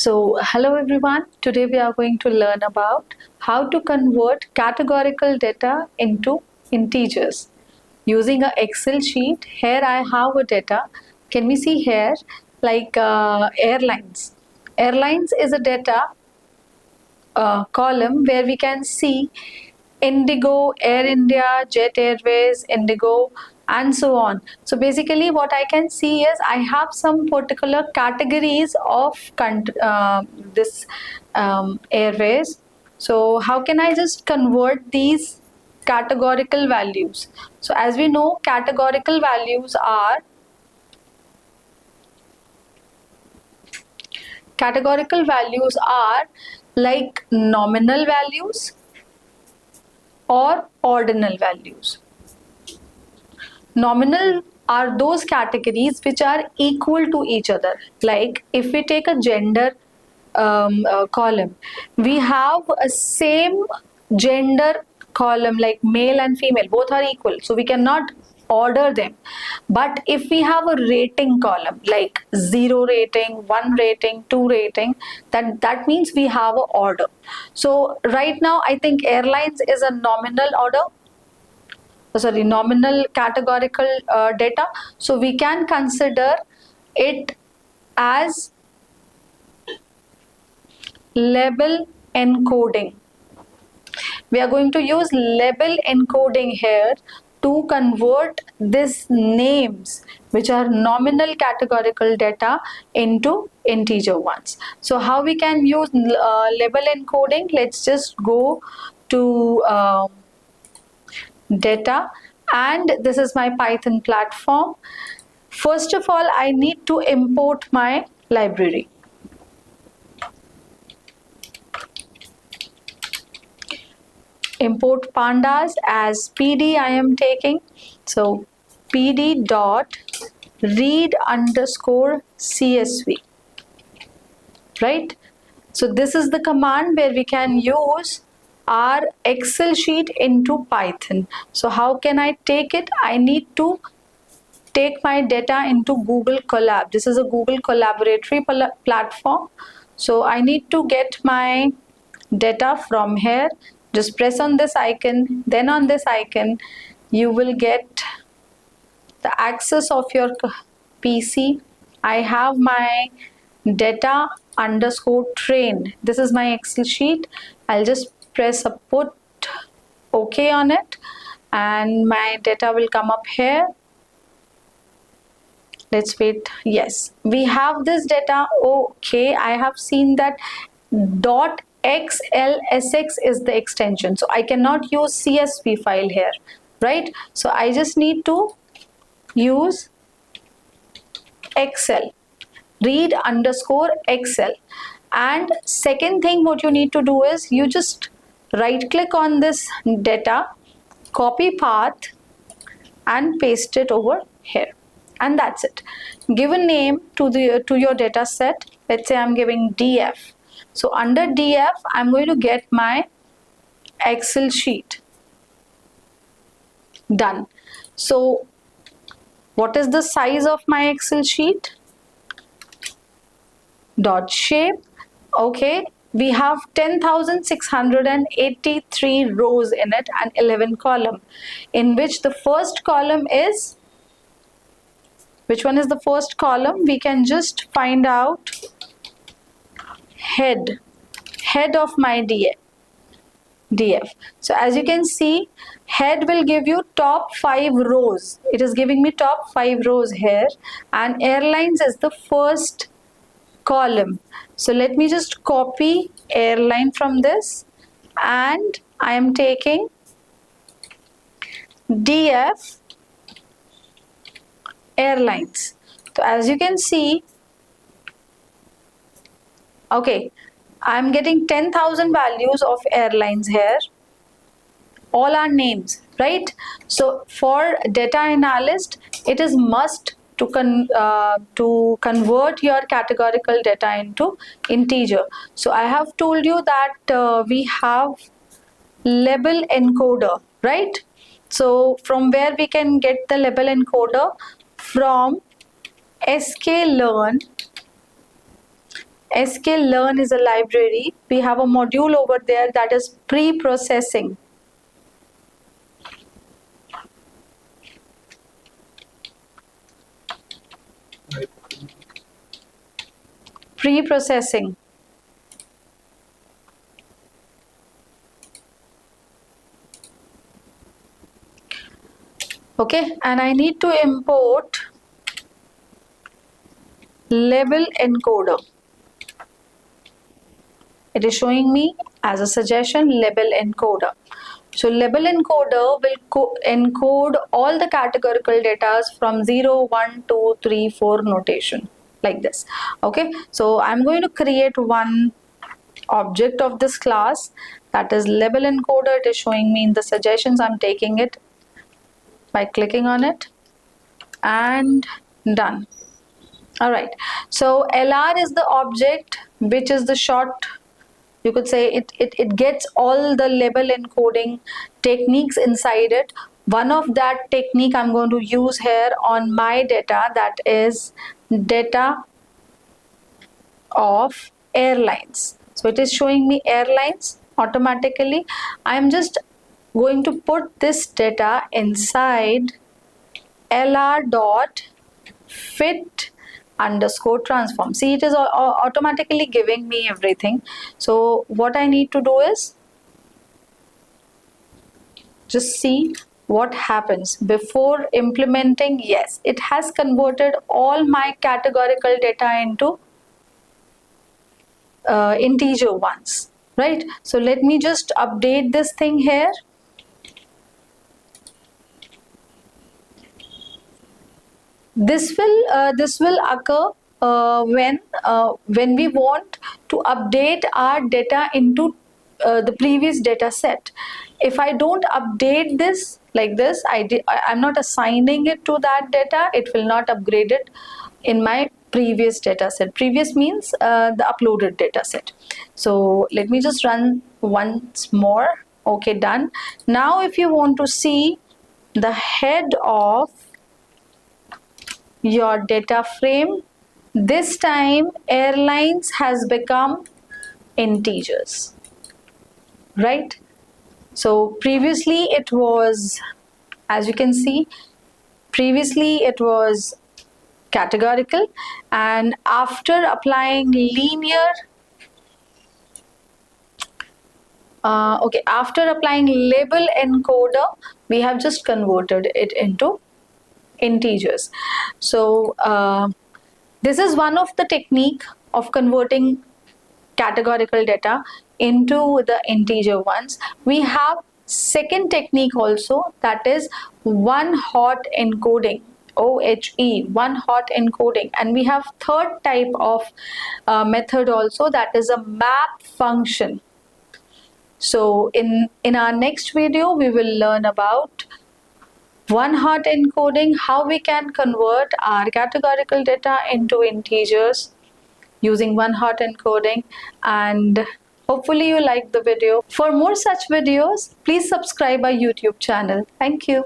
Hello everyone. Today we are going to learn about how to convert categorical data into integers using an Excel sheet. Here I have a data. Can we see here like airlines? Airlines is a data column where we can see Indigo, Air India, Jet Airways, Indigo, and so on. So basically what I can see is I have some particular categories of this airways. So how can I just convert these categorical values? So as we know, categorical values are like nominal values or ordinal values. Nominal are those categories which are equal to each other. Like if we take a gender column, we have a same gender column like male and female, both are equal, so we cannot order them. But if we have a rating column like 0 rating, 1 rating, 2 rating, that means we have an order. So right now I think airlines is a nominal nominal categorical data, so we can consider it as label encoding. We are going to use label encoding here to convert these names which are nominal categorical data into integer ones. So how we can use label encoding? Let's just go to data, and this is my Python platform. First of all, I need to import my library. Import pandas as PD I am taking. So PD dot read underscore CSV, right? So this is the command where we can use our Excel sheet into Python. So how can I take it? I need to take my data into Google Colab. This is a Google collaboratory platform. So I need to get my data from here. Just press on this icon, then on this icon, you will get the access of your PC. I have my data underscore train. This is my Excel sheet. I'll just press a put OK on it, and my data will come up here. Let's wait. Yes, we have this data. Okay, I have seen that .xlsx is the extension, so I cannot use CSV file here, right? So I just need to use Excel, read underscore Excel. And second thing what you need to do is you just right click on this data, copy path and paste it over here, and that's it. Give a name to your data set. Let's say I'm giving DF. So under DF, I'm going to get my Excel sheet. Done. So what is the size of my Excel sheet? Dot shape. Okay, we have 10,683 rows in it and 11 columns, in which the first column is, which one is the first column? We can just find out head of my DF. So as you can see, head will give you top 5 rows. It is giving me top 5 rows here, and airlines is the first column. So let me just copy airline from this, and I am taking DF airlines. So as you can see, okay, I'm getting 10,000 values of airlines here. All are names, right? So for data analyst, it is must to convert your categorical data into integer. So I have told you that we have label encoder, right? So from where we can get the label encoder? From sklearn sklearn is a library. We have a module over there that is pre-processing. Pre-processing. Okay, and I need to import label encoder. It is showing me as a suggestion label encoder. So label encoder will encode all the categorical data from 0, 1, 2, 3, 4 notation like this. Okay, so I'm going to create one object of this class, that is label encoder. It is showing me in the suggestions. I'm taking it by clicking on it and done. All right, so LR is the object which is the short, you could say it gets all the label encoding techniques inside it. One of that technique I'm going to use here on my data, that is data of airlines. So it is showing me airlines automatically. I'm just going to put this data inside lr dot fit underscore transform. See, it is automatically giving me everything. So what I need to do is just see what happens before implementing. Yes, it has converted all my categorical data into integer ones, right? So let me just update this thing here. This will occur when we want to update our data into the previous data set. If I don't update this like this, I'm not assigning it to that data, it will not upgrade it in my previous data set. Previous means the uploaded data set. So let me just run once more. Okay, done. Now if you want to see the head of your data frame, this time airlines has become integers, right? So previously it was, as you can see, previously it was categorical, and after applying linear after applying label encoder, we have just converted it into integers. So this is one of the technique of converting categorical data into the integer ones. We have second technique also, that is one hot encoding, OHE, one hot encoding, and we have third type of method also, that is a map function. So in our next video we will learn about one hot encoding, how we can convert our categorical data into integers using one hot encoding, and hopefully you like the video. For more such videos, please subscribe our YouTube channel. Thank you.